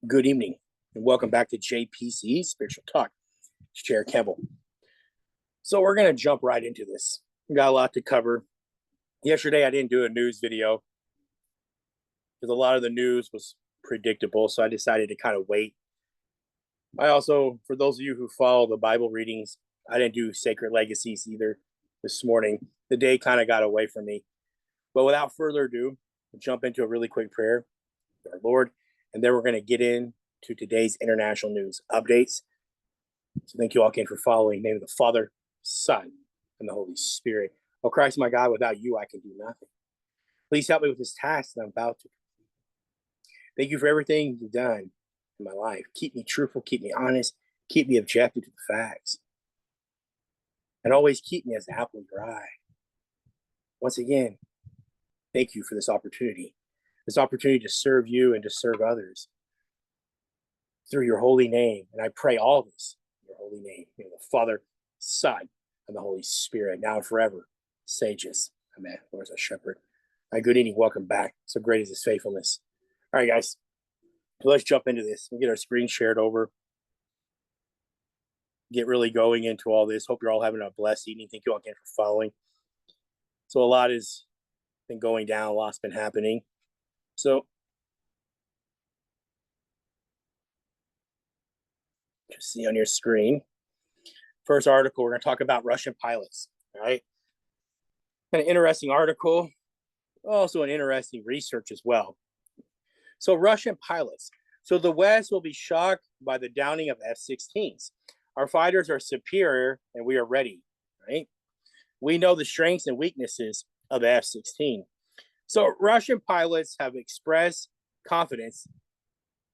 Good evening, and welcome back to JPC Spiritual Talk. It's Chair Campbell. So we're going to jump right into this. We got a lot to cover. Yesterday, I didn't do a news video because a lot of the news was predictable, so I decided to kind of wait. I also, for those of you who follow the Bible readings, I didn't do Sacred Legacies either this morning. The day kind of got away from me. But without further ado, we'll jump into a really quick prayer to our Lord. And then we're going to get into today's international news updates. So thank you all again for following. In the name of the Father, Son, and the Holy Spirit. Oh, Christ, my God, without you, I can do nothing. Please help me with this task that I'm about to complete. Thank you for everything you've done in my life. Keep me truthful, keep me honest, keep me objective to the facts. And always keep me as the apple of your eye. Once again, thank you for this opportunity to serve you and to serve others through your holy name. And I pray all this in your holy name, in the Father, Son, and the Holy Spirit, now and forever. Sages. Amen. Lord, our shepherd. All right, good evening. Welcome back. So great is his faithfulness. All right, guys. Let's jump into this. We'll get our screen shared over. Get really going into all this. Hope you're all having a blessed evening. Thank you all again for following. So a lot has been going down. A lot's been happening. So just see on your screen. First article, we're going to talk about Russian pilots. All right. An interesting article, also an interesting research as well. So Russian pilots. So the West will be shocked by the downing of F-16s. Our fighters are superior and we are ready, right? We know the strengths and weaknesses of the F-16. So Russian pilots have expressed confidence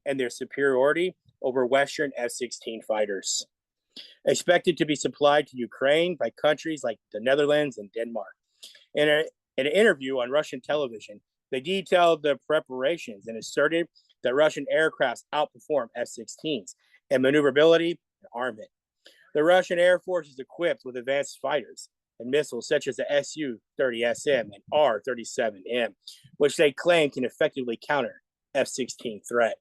in their superiority over Western F-16 fighters, expected to be supplied to Ukraine by countries like the Netherlands and Denmark. In an interview on Russian television, they detailed the preparations and asserted that Russian aircrafts outperform F-16s in maneuverability and armament. The Russian Air Force is equipped with advanced fighters and missiles such as the Su-30SM and R-37M, which they claim can effectively counter F-16 threat.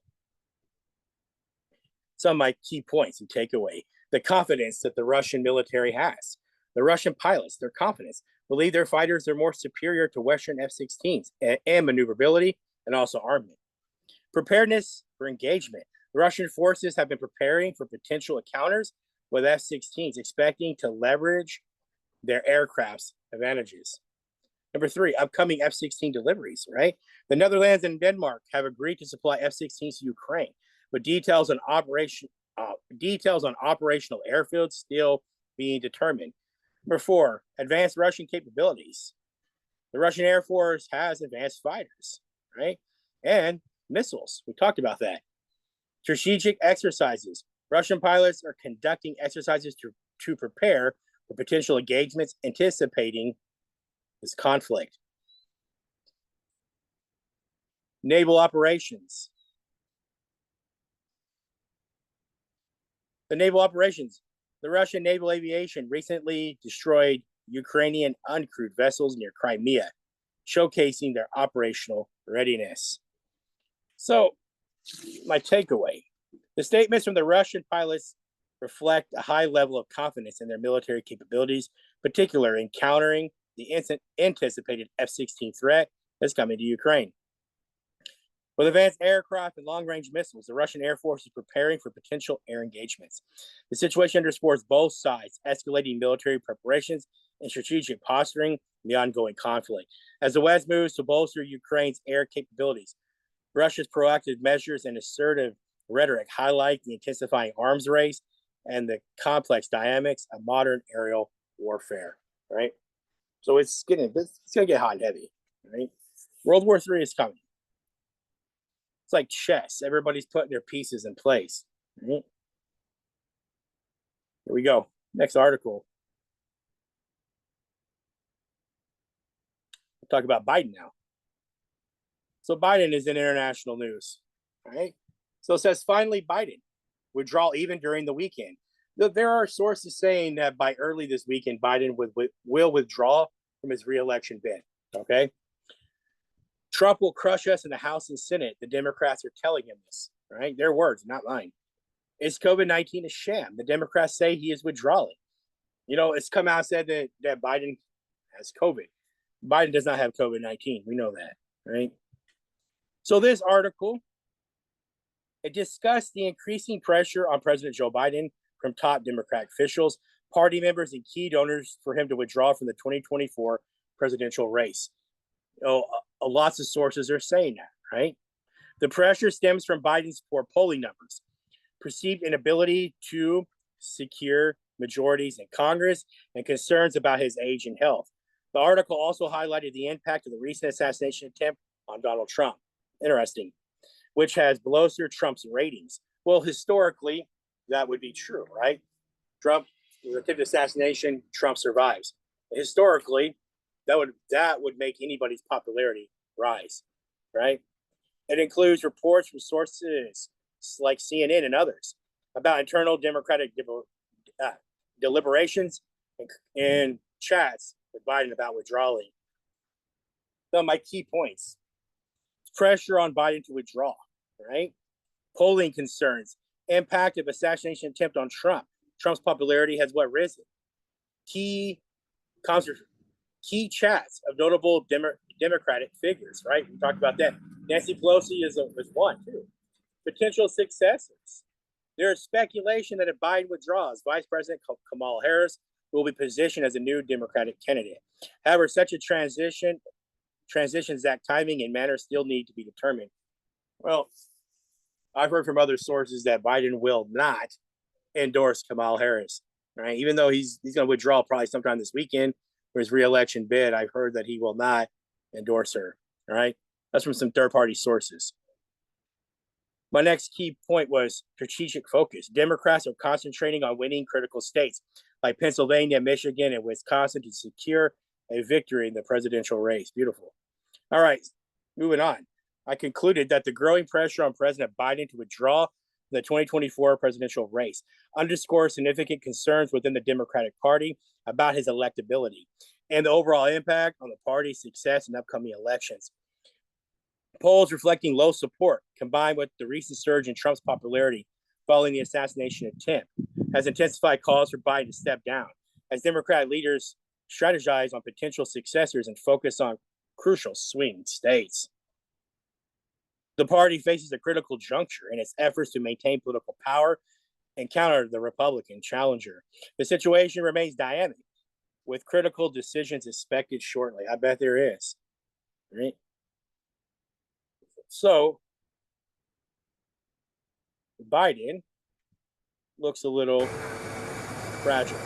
Some of my key points and takeaway: the confidence that the Russian military has. The Russian pilots, their confidence, believe their fighters are more superior to Western F-16s and maneuverability and also armament. Preparedness for engagement. The Russian forces have been preparing for potential encounters with F-16s, expecting to leverage their aircraft's advantages. Number 3, upcoming F-16 deliveries, right? The Netherlands and Denmark have agreed to supply F-16s to Ukraine, but details on operational airfields still being determined. Number 4, advanced Russian capabilities. The Russian Air Force has advanced fighters, right? And missiles. We talked about that. Strategic exercises. Russian pilots are conducting exercises to prepare for potential engagements, anticipating this conflict. Naval operations. The naval operations. The Russian naval aviation recently destroyed Ukrainian uncrewed vessels near Crimea, showcasing their operational readiness. So, my takeaway: the statements from the Russian pilots reflect a high level of confidence in their military capabilities, particularly in countering the anticipated F-16 threat that's coming to Ukraine. With advanced aircraft and long-range missiles, the Russian Air Force is preparing for potential air engagements. The situation underscores both sides' escalating military preparations and strategic posturing in the ongoing conflict. As the West moves to bolster Ukraine's air capabilities, Russia's proactive measures and assertive rhetoric highlight the intensifying arms race and the complex dynamics of modern aerial warfare, right? So it's going to get hot and heavy, right? World War III is coming. It's like chess. Everybody's putting their pieces in place. Right? Here we go. Next article. We'll talk about Biden now. So Biden is in international news. All right. So it says, finally, Biden withdrawal even during the weekend. There are sources saying that by early this weekend, Biden will withdraw from his re-election bid. Okay. Trump will crush us in the House and Senate. The Democrats are telling him this. right? Their words, not mine. Is COVID-19 a sham? The Democrats say he is withdrawing. It's come out and said that Biden has COVID. Biden does not have COVID-19. We know that, right? So this article, it discussed the increasing pressure on President Joe Biden from top Democratic officials, party members, and key donors for him to withdraw from the 2024 presidential race. Lots of sources are saying that, right? The pressure stems from Biden's poor polling numbers, perceived inability to secure majorities in Congress, and concerns about his age and health. The article also highlighted the impact of the recent assassination attempt on Donald Trump. Interesting. Which has bolstered Trump's ratings. Well, historically, that would be true, right? Trump, the attempted assassination, Trump survives. Historically, that would make anybody's popularity rise, right? It includes reports from sources like CNN and others about internal Democratic deliberations and chats with Biden about withdrawing. So my key points: pressure on Biden to withdraw, right? Polling concerns, impact of assassination attempt on Trump. Trump's popularity has risen. Key chats of notable Democratic figures, right? We talked about that. Nancy Pelosi is one, too. Potential successors. There is speculation that if Biden withdraws, Vice President Kamala Harris will be positioned as a new Democratic candidate. However, such a transition's exact timing and manner still need to be determined. Well, I've heard from other sources that Biden will not endorse Kamala Harris, right? Even though he's going to withdraw probably sometime this weekend for his re-election bid, I've heard that he will not endorse her, right? That's from some third-party sources. My next key point was strategic focus. Democrats are concentrating on winning critical states like Pennsylvania, Michigan, and Wisconsin to secure a victory in the presidential race. Beautiful. All right, moving on. I concluded that the growing pressure on President Biden to withdraw the 2024 presidential race underscores significant concerns within the Democratic Party about his electability and the overall impact on the party's success in upcoming elections. Polls reflecting low support, combined with the recent surge in Trump's popularity following the assassination attempt, has intensified calls for Biden to step down as Democrat leaders strategize on potential successors and focus on crucial swing states. The party faces a critical juncture in its efforts to maintain political power and counter the Republican challenger. The situation remains dynamic, with critical decisions expected shortly. I bet there is. Right? So, Biden looks a little fragile.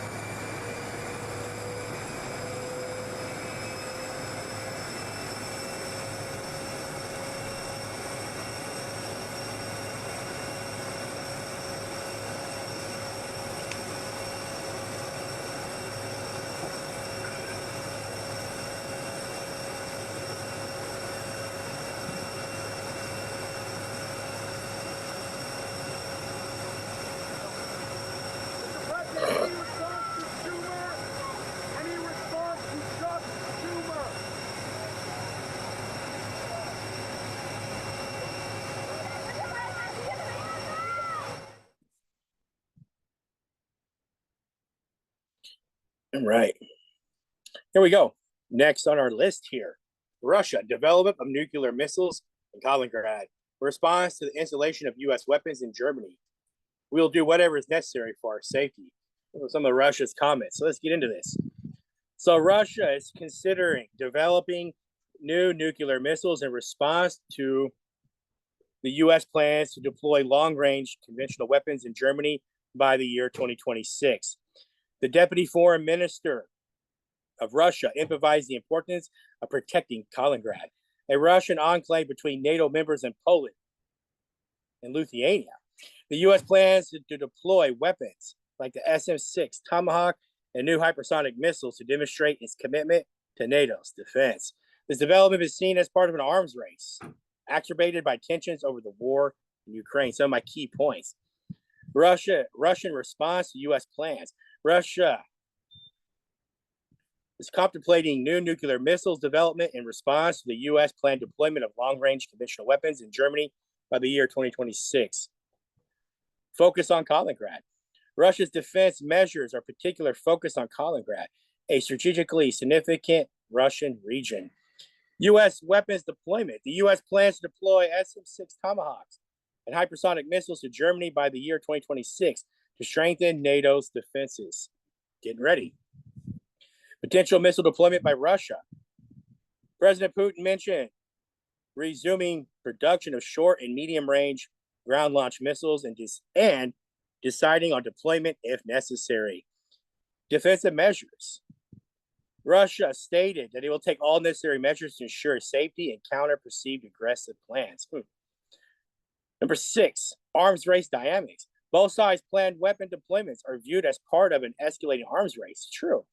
All right. Here we go. Next on our list here, Russia, development of nuclear missiles in Kaliningrad. Response to the installation of U.S. weapons in Germany. We'll do whatever is necessary for our safety. Some of Russia's comments. So let's get into this. So Russia is considering developing new nuclear missiles in response to the U.S. plans to deploy long-range conventional weapons in Germany by the year 2026. The deputy foreign minister of Russia emphasized the importance of protecting Kaliningrad, a Russian enclave between NATO members and Poland and Lithuania. The U.S. plans to deploy weapons like the SM-6 Tomahawk and new hypersonic missiles to demonstrate its commitment to NATO's defense. This development is seen as part of an arms race, exacerbated by tensions over the war in Ukraine. Some of my key points. Russian response to U.S. plans. Russia is contemplating new nuclear missiles development in response to the U.S. planned deployment of long-range conventional weapons in Germany by the year 2026. Focus on Kaliningrad. Russia's defense measures are particular focus on Kaliningrad, a strategically significant Russian region. U.S. weapons deployment. The U.S. plans to deploy F-16 Tomahawks and hypersonic missiles to Germany by the year 2026 to strengthen NATO's defenses. Getting ready. Potential missile deployment by Russia. President Putin mentioned resuming production of short and medium range ground launch missiles and deciding on deployment if necessary. Defensive measures. Russia stated that it will take all necessary measures to ensure safety and counter perceived aggressive plans. Number 6, arms race dynamics. Both sides' planned weapon deployments are viewed as part of an escalating arms race. True.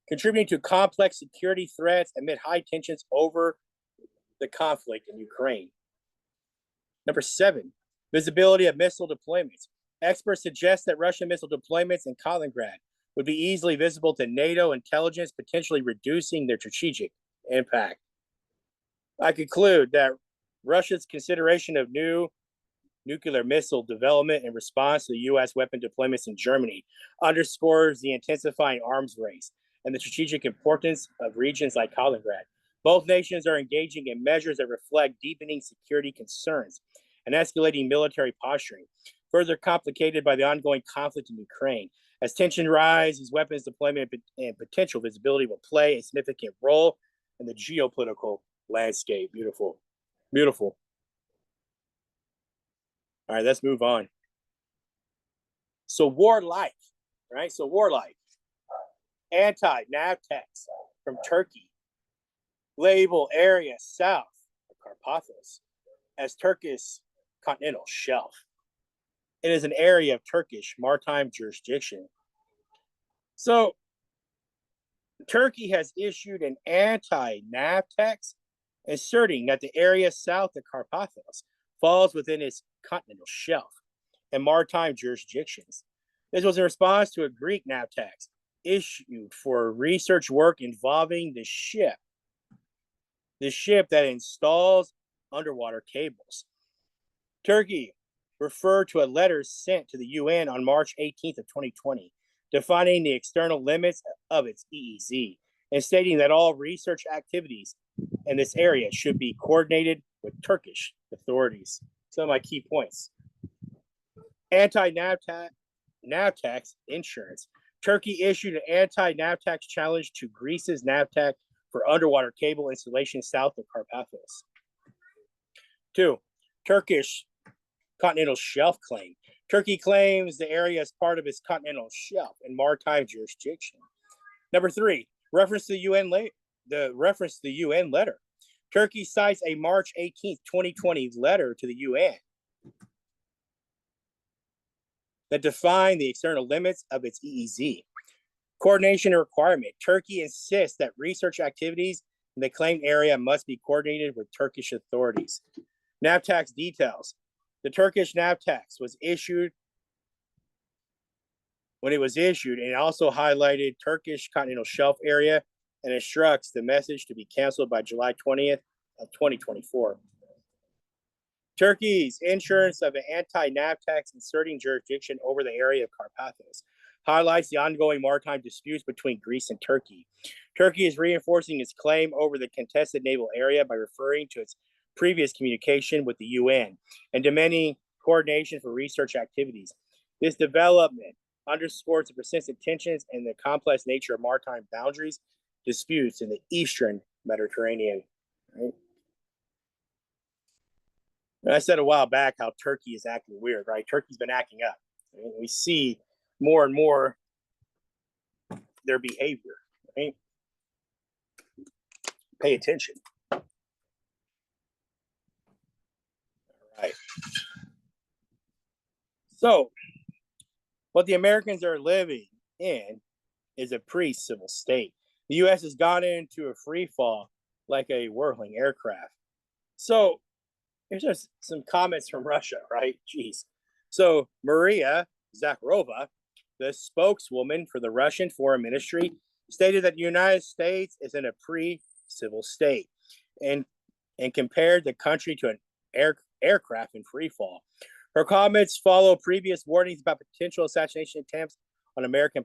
Contributing to complex security threats amid high tensions over the conflict in Ukraine. Number 7, visibility of missile deployments. Experts suggest that Russian missile deployments in Kaliningrad would be easily visible to NATO intelligence, potentially reducing their strategic impact. I conclude that Russia's consideration of new nuclear missile development in response to the U.S. weapon deployments in Germany underscores the intensifying arms race and the strategic importance of regions like Kaliningrad. Both nations are engaging in measures that reflect deepening security concerns and escalating military posturing, further complicated by the ongoing conflict in Ukraine. As tension rises, weapons deployment and potential visibility will play a significant role in the geopolitical landscape. Beautiful. Beautiful. All right, let's move on. So war life, right? So war life. Anti-NAVTEX from Turkey. Label area south of Carpathos as Turkish continental shelf. It is an area of Turkish maritime jurisdiction. So Turkey has issued an anti-NAVTEX asserting that the area south of Carpathos falls within its continental shelf and maritime jurisdictions. This was in response to a Greek NAVTEX issued for research work involving the ship that installs underwater cables. Turkey referred to a letter sent to the UN on March 18th of 2020, defining the external limits of its EEZ and stating that all research activities in this area should be coordinated with Turkish authorities. Some of my key points. Anti-NAVTEX insurance. Turkey issued an anti-NAVTEX challenge to Greece's NAVTEX for underwater cable installation south of Carpathos. 2. Turkish continental shelf claim. Turkey claims the area is part of its continental shelf and maritime jurisdiction. Number 3, reference to the UN letter. Turkey cites a March 18th, 2020 letter to the UN that defined the external limits of its EEZ. Coordination requirement. Turkey insists that research activities in the claimed area must be coordinated with Turkish authorities. NAVTEX details. The Turkish NAVTEX was issued when it was issued, and it also highlighted Turkish continental shelf area and instructs the message to be canceled by July 20th of 2024. Turkey's insurance of an anti-NAVTEX inserting jurisdiction over the area of Carpathos highlights the ongoing maritime disputes between Greece and Turkey. Turkey is reinforcing its claim over the contested naval area by referring to its previous communication with the UN and demanding coordination for research activities. This development underscores the persistent tensions and the complex nature of maritime boundaries disputes in the Eastern Mediterranean. Right? And I said a while back how Turkey is acting weird, right? Turkey's been acting up. Right? We see more and more their behavior, right? Pay attention. All right. So, what the Americans are living in is a pre-civil state. The U.S. has gone into a free fall like a whirling aircraft. So, here's just some comments from Russia, right? Jeez. So, Maria Zakharova, the spokeswoman for the Russian Foreign Ministry, stated that the United States is in a pre-civil state and compared the country to an aircraft in free fall. Her comments follow previous warnings about potential assassination attempts on American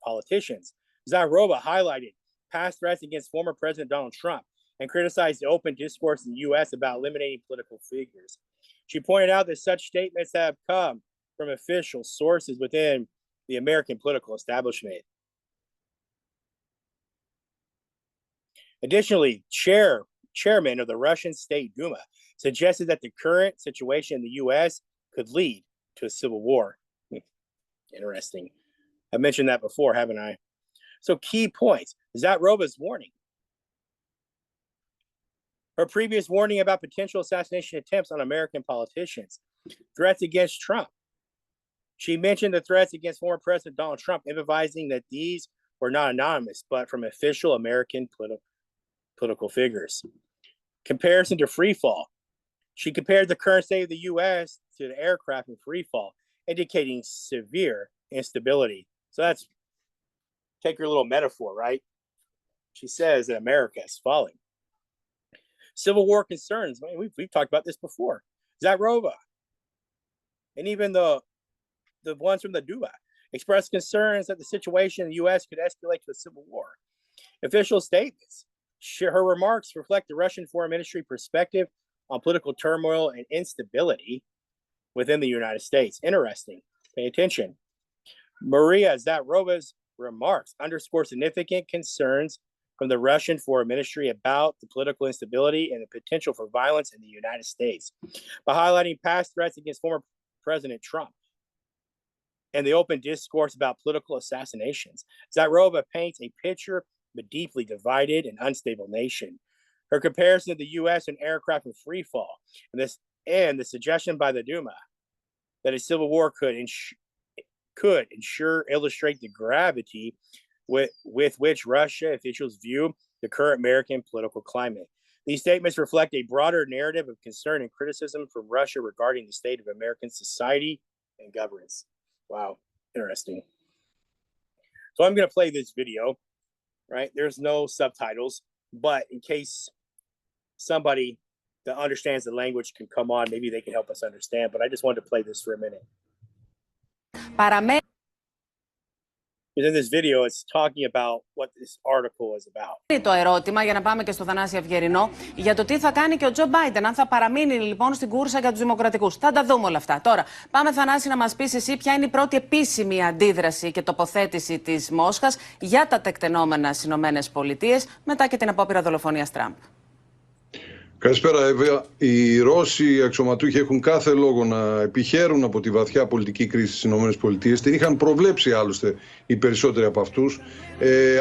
politicians. Zarova highlighted past threats against former President Donald Trump and criticized the open discourse in the U.S. about eliminating political figures. She pointed out that such statements have come from official sources within the American political establishment. Additionally, chairman of the Russian State Duma suggested that the current situation in the U.S. could lead to a civil war. Interesting. I mentioned that before, haven't I? So key points. Zarova's warning. Her previous warning about potential assassination attempts on American politicians. Threats against Trump. She mentioned the threats against former President Donald Trump, emphasizing that these were not anonymous, but from official American political figures. Comparison to free fall. She compared the current state of the U.S. to the aircraft in free fall, indicating severe instability. So that's, take your little metaphor, right? She says that America is falling. Civil war concerns. I mean, we've talked about this before. Zarova, and even the ones from the Duma, expressed concerns that the situation in the U.S. could escalate to a civil war. Official statements. Her remarks reflect the Russian Foreign Ministry perspective on political turmoil and instability within the United States. Interesting. Pay attention. Maria Zarova's remarks underscore significant concerns from the Russian Foreign Ministry about the political instability and the potential for violence in the United States. By highlighting past threats against former President Trump and the open discourse about political assassinations, Zarova paints a picture of a deeply divided and unstable nation. Her comparison of the U.S. and aircraft in free fall, and the suggestion by the Duma that a civil war could illustrate the gravity with which Russia officials view the current American political climate. These statements reflect a broader narrative of concern and criticism from Russia regarding the state of American society and governance. Wow, interesting. So I'm going to play this video, right? There's no subtitles, but in case somebody that understands the language can come on, maybe they can help us understand. But I just wanted to play this for a minute. In this video, it's talking about what this article is about. Το ερώτημα, για να πάμε και στο Θανάση Ευγερινό, για το τι θα κάνει και ο Τζο Μπάιντεν, αν θα παραμείνει λοιπόν στην κούρσα για τους δημοκρατικούς. Θα τα δούμε όλα αυτά. Τώρα, πάμε Θανάση να μας πεις εσύ ποια είναι η πρώτη επίσημη αντίδραση και τοποθέτηση της Μόσχας για τα τεκτενόμενα στις ΗΠΑ μετά και την απόπειρα δολοφονίας Τραμπ. Καλησπέρα, Εύα. Οι Ρώσοι αξιωματούχοι έχουν κάθε λόγο να επιχαίρουν από τη βαθιά πολιτική κρίση στις ΗΠΑ. Την είχαν προβλέψει άλλωστε οι περισσότεροι από αυτούς.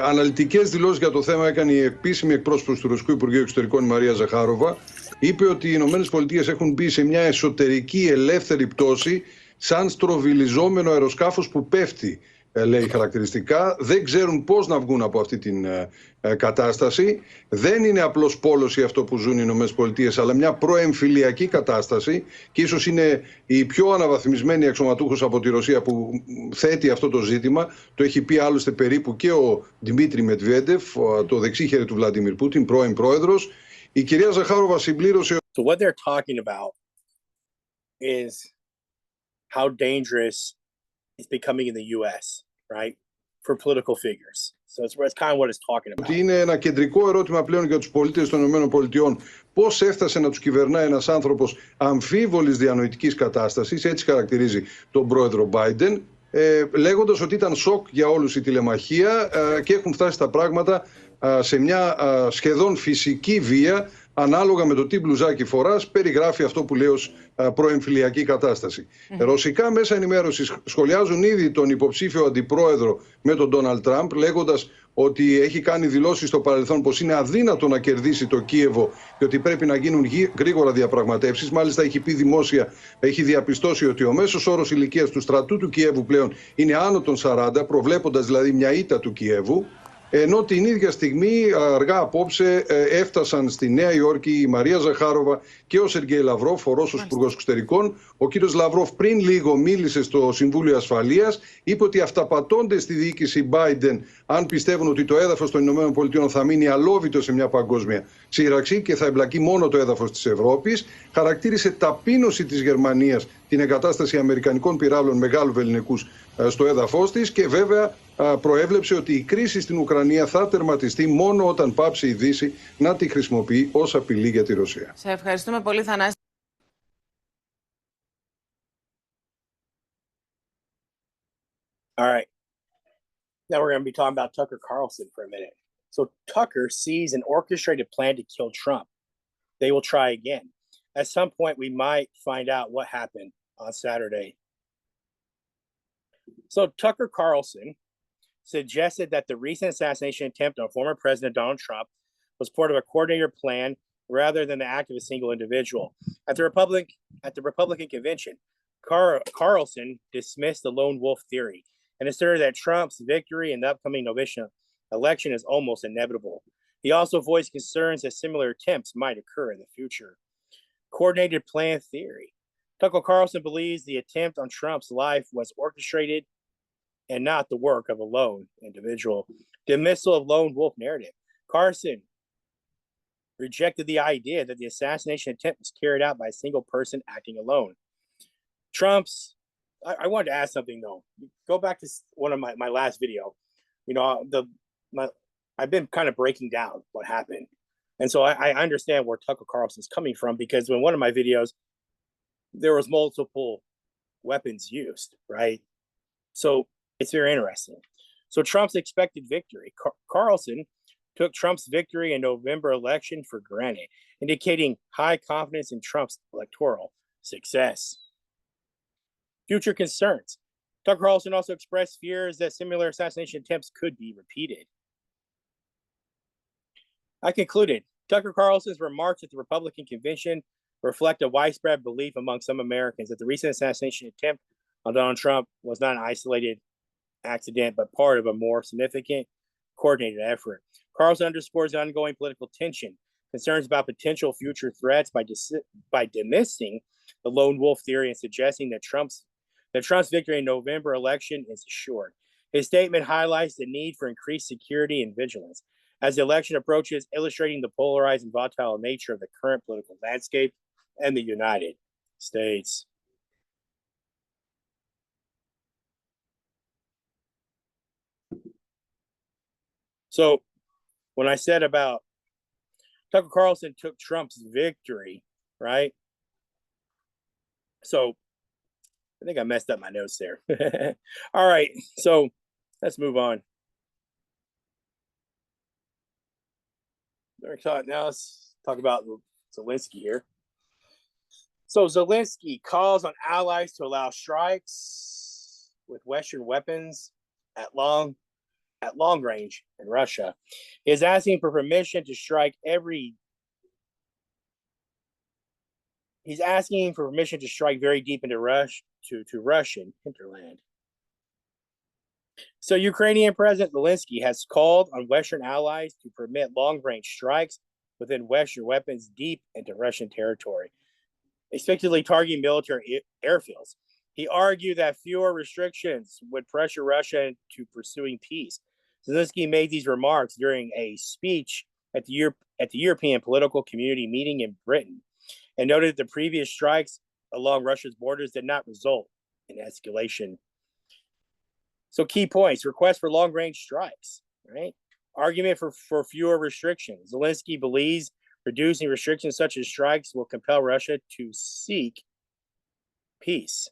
Αναλυτικές δηλώσεις για το θέμα έκανε η επίσημη εκπρόσωπος του Ρωσικού Υπουργείου Εξωτερικών, η Μαρία Ζαχάροβα. Είπε ότι οι ΗΠΑ έχουν μπει σε μια εσωτερική ελεύθερη πτώση, σαν στροβιλιζόμενο αεροσκάφος που πέφτει, λέει χαρακτηριστικά. Δεν ξέρουν πώς να βγουν από αυτή την κατάσταση. Δεν είναι απλώς πόλωση αυτό που ζουν οι ΗΠΑ, αλλά μια προεμφυλιακή κατάσταση, και ίσως είναι η πιο αναβαθμισμένη αξιωματούχος από τη Ρωσία που θέτει αυτό το ζήτημα. Το έχει πει άλλωστε περίπου και ο Δημήτρη Μετβέντεφ, το δεξίχερι του Βλαντιμίρ Πούτιν, πρώην πρόεδρος. Η κυρία Ζαχάροβα συμπλήρωσε. So what they're talking about is how dangerous it's becoming in the U.S., right, for political figures. So it's kind of what it's talking about. Είναι ένα κεντρικό ερώτημα πλέον για τους πολίτες των ΗΠΑ. Πώς έφτασε να τους κυβερνάει ένας άνθρωπος αμφίβολης διανοητικής κατάστασης, έτσι χαρακτηρίζει τον πρόεδρο Biden, λέγοντας ότι ήταν σοκ για όλους η τηλεμαχία και έχουν φτάσει τα πράγματα σε μια σχεδόν φυσική βία. Ανάλογα με το τι μπλουζάκι φοράς, περιγράφει αυτό που λέει ως προεμφυλιακή κατάσταση. Ρωσικά μέσα ενημέρωσης σχολιάζουν ήδη τον υποψήφιο αντιπρόεδρο με τον Ντόναλντ Τραμπ, λέγοντας ότι έχει κάνει δηλώσεις στο παρελθόν πως είναι αδύνατο να κερδίσει το Κίεβο και ότι πρέπει να γίνουν γρήγορα διαπραγματεύσεις. Μάλιστα έχει πει δημόσια, έχει διαπιστώσει ότι ο μέσος όρος ηλικίας του στρατού του Κιέβου πλέον είναι άνω των 40, προβλέποντας δηλαδή μια ήττα του Κιέβου. ενώ την ίδια στιγμή αργά απόψε έφτασαν στη Νέα Υόρκη η Μαρία Ζαχάροβα και ο Σεργέη Λαυρόφ, ο Ρώσος Υπουργός Εξωτερικών. Ο κύριος Λαυρόφ πριν λίγο μίλησε στο Συμβούλιο Ασφαλείας, είπε ότι αυταπατώνται στη διοίκηση Biden αν πιστεύουν ότι το έδαφος των ΗΠΑ θα μείνει αλόβητο σε μια παγκόσμια σύραξη και θα εμπλακεί μόνο το έδαφος της Ευρώπης. Χαρακτήρισε ταπείνωση της Γερμανίας την εγκατάσταση αμερικανικών πυράβλων μεγάλου βελληνικούς στο έδαφος της και βέβαια προέβλεψε ότι η κρίση στην Ουκρανία θα τερματιστεί μόνο όταν πάψει η Δύση να τη χρησιμοποιεί ως απειλή για τη Ρωσία. Σε ευχαριστούμε πολύ, Θανάση. All right. Now we're going to be talking about Tucker Carlson for a minute. So Tucker sees an orchestrated plan to kill Trump. They will try again. At some point, we might find out what happened on Saturday. So Tucker Carlson suggested that the recent assassination attempt on former President Donald Trump was part of a coordinated plan rather than the act of a single individual. At the Republican convention, Carlson dismissed the lone wolf theory and asserted that Trump's victory in the upcoming November election is almost inevitable. He also voiced concerns that similar attempts might occur in the future. Coordinated plan theory. Tucker Carlson believes the attempt on Trump's life was orchestrated and not the work of a lone individual. Dismissal of lone wolf narrative. Carlson rejected the idea that the assassination attempt was carried out by a single person acting alone. I wanted to ask something though. Go back to one of my last video. You know, I've been kind of breaking down what happened. And so I understand where Tucker Carlson's coming from, because in one of my videos, there was multiple weapons used, right? So it's very interesting. So Trump's expected victory. Carlson took Trump's victory in November election for granted, indicating high confidence in Trump's electoral success. Future concerns. Tucker Carlson also expressed fears that similar assassination attempts could be repeated. I concluded, Tucker Carlson's remarks at the Republican convention reflect a widespread belief among some Americans that the recent assassination attempt on Donald Trump was not an isolated accident, but part of a more significant, coordinated effort. Carlson underscores the ongoing political tension, concerns about potential future threats by dismissing the lone wolf theory and suggesting that Trump's victory in November election is assured. His statement highlights the need for increased security and vigilance as the election approaches, illustrating the polarized and volatile nature of the current political landscape and the United States. So when I said about Tucker Carlson took Trump's victory, right? So I think I messed up my notes there. All right, so let's move on. Now let's talk about Zelensky here. So Zelensky calls on allies to allow strikes with Western weapons at long range in Russia. He is asking for permission to strike very deep into Russian hinterland. So Ukrainian President Zelensky has called on Western allies to permit long-range strikes within Western weapons deep into Russian territory, expectedly targeting military airfields. He argued that fewer restrictions would pressure Russia into pursuing peace. Zelensky made these remarks during a speech at the European Political Community meeting in Britain, and noted that the previous strikes along Russia's borders did not result in escalation. So key points: request for long-range strikes, right? Argument for fewer restrictions. Zelensky believes reducing restrictions such as strikes will compel Russia to seek peace.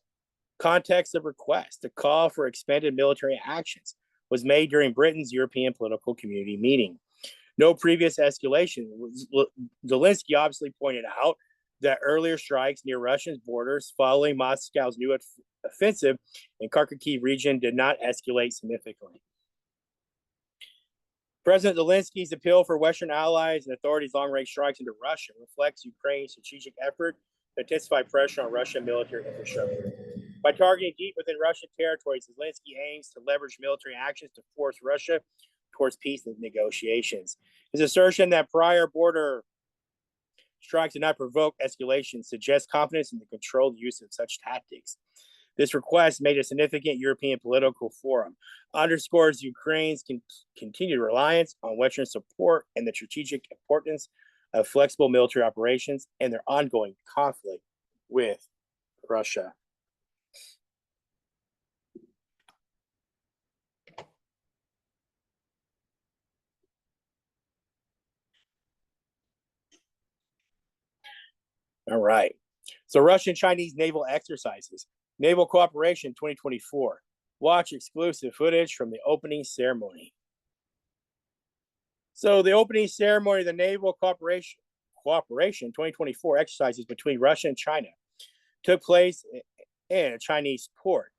Context of request: the call for expanded military actions was made during Britain's European Political Community meeting. No previous escalation. Zelensky obviously pointed out that earlier strikes near Russian borders following Moscow's new offensive in Kharkiv region did not escalate significantly. President Zelensky's appeal for Western allies and authorities' long-range strikes into Russia reflects Ukraine's strategic effort to intensify pressure on Russian military infrastructure. By targeting deep within Russian territories, Zelensky aims to leverage military actions to force Russia towards peace negotiations. His assertion that prior border strikes did not provoke escalation suggests confidence in the controlled use of such tactics. This request, made a significant European political forum, underscores Ukraine's continued reliance on Western support and the strategic importance of flexible military operations and their ongoing conflict with Russia. All right. So Russian-Chinese naval exercises. Naval Cooperation 2024. Watch exclusive footage from the opening ceremony. So the opening ceremony of the Naval Cooperation 2024 exercises between Russia and China took place in a Chinese port,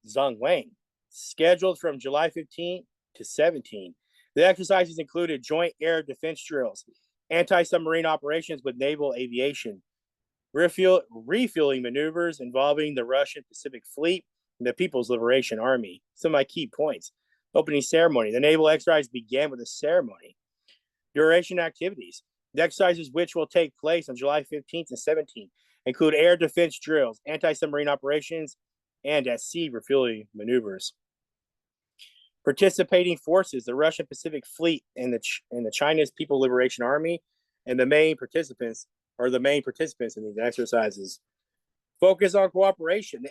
Zhongwang, scheduled from July 15 to 17. The exercises included joint air defense drills, anti-submarine operations with naval aviation, refueling maneuvers involving the Russian Pacific Fleet and the People's Liberation Army. Some of my key points. Opening ceremony. The naval exercise began with a ceremony. Duration activities. The exercises, which will take place on July 15th and 17th, include air defense drills, anti-submarine operations, and at sea refueling maneuvers. Participating forces, the Russian Pacific Fleet and the China's People Liberation Army, and the main participants in these exercises. Focus on cooperation.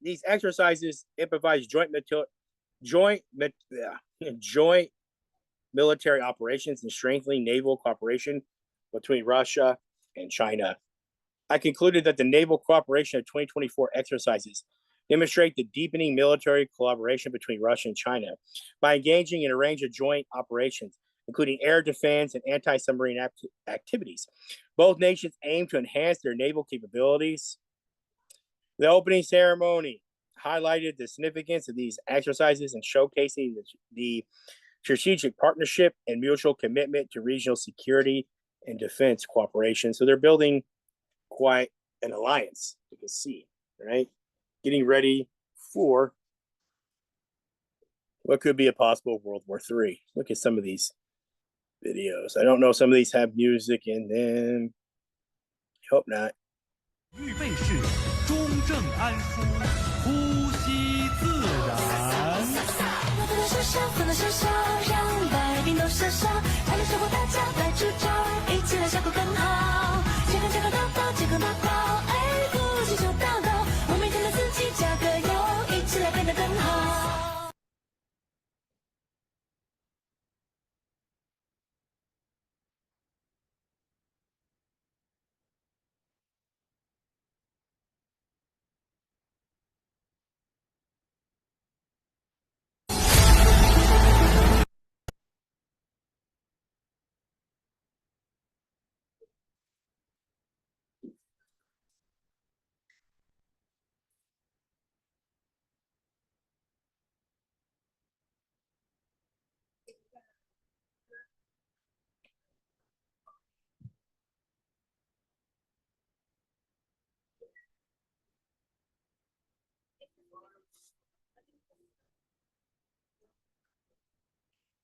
These exercises improvise joint military operations and strengthening naval cooperation between Russia and China. I concluded that the Naval Cooperation of 2024 exercises demonstrate the deepening military collaboration between Russia and China by engaging in a range of joint operations, including air defense and anti-submarine activities. Both nations aim to enhance their naval capabilities. The opening ceremony highlighted the significance of these exercises and showcasing the strategic partnership and mutual commitment to regional security and defense cooperation. So they're building quite an alliance, you can see, right? Getting ready for what could be a possible World War III. Look at some of these videos. I don't know, some of these have music in them. I hope not. 预备式，中正安舒，呼吸自然。我的手上，放在手上，让百病都射手，才能生活大家来主张，一起来效果更好。健康祷告，健康祷告，哎，呼吸就祷告，我每天的自己加个油，一起来变得更好。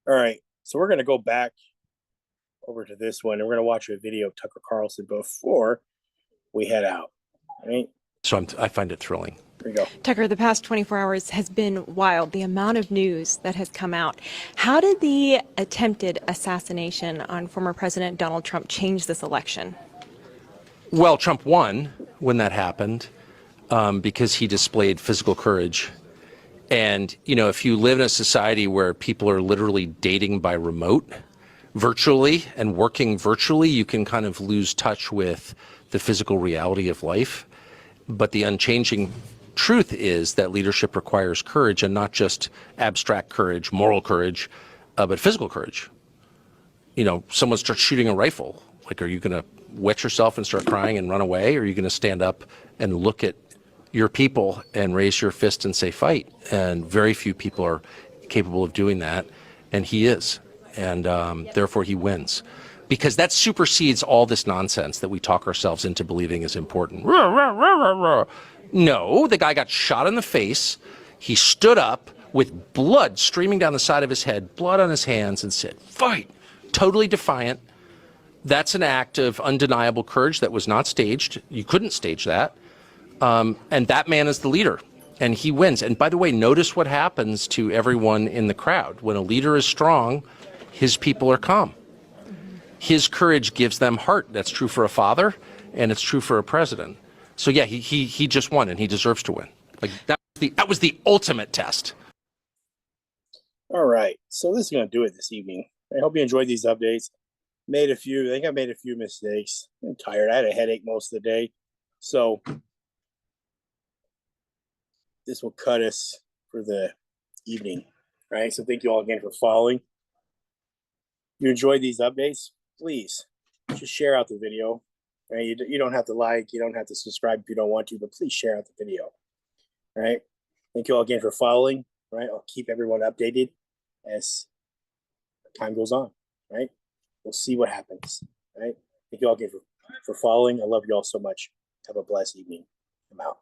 All right, so we're going to go back over to this one, and we're going to watch a video of Tucker Carlson before we head out. All right? So I find it thrilling. There you go. Tucker, the past 24 hours has been wild, the amount of news that has come out. How did the attempted assassination on former President Donald Trump change this election? Well, Trump won when that happened because he displayed physical courage. And, you know, if you live in a society where people are literally dating by remote, virtually, and working virtually, you can kind of lose touch with the physical reality of life. But the unchanging truth is that leadership requires courage, and not just abstract courage, moral courage, but physical courage. You know, someone starts shooting a rifle. Like, are you going to wet yourself and start crying and run away? Or are you going to stand up and look at your people and raise your fist and say fight? And very few people are capable of doing that, and he is, and therefore he wins, because that supersedes all this nonsense that we talk ourselves into believing is important. No, the guy got shot in the face, he stood up, with blood streaming down the side of his head, blood on his hands, and said, "Fight!" Totally defiant. That's an act of undeniable courage that was not staged. You couldn't stage that. And that man is the leader, and he wins. And by the way, notice what happens to everyone in the crowd. When a leader is strong, his people are calm. His courage gives them heart. That's true for a father, and it's true for a president. So yeah, he just won, and he deserves to win. Like that was the ultimate test. All right, so this is going to do it this evening. I hope you enjoyed these updates. I think I made a few mistakes. I'm tired. I had a headache most of the day. So this will cut us for the evening. All right, so thank you all again for following. If you enjoyed these updates, please just share out the video. All right, you don't have to like, you don't have to subscribe if you don't want to, but please share out the video. All right, thank you all again for following. All right, I'll keep everyone updated as time goes on. All right, we'll see what happens. All right, thank you all again for following. I love you all so much. Have a blessed evening. I'm out.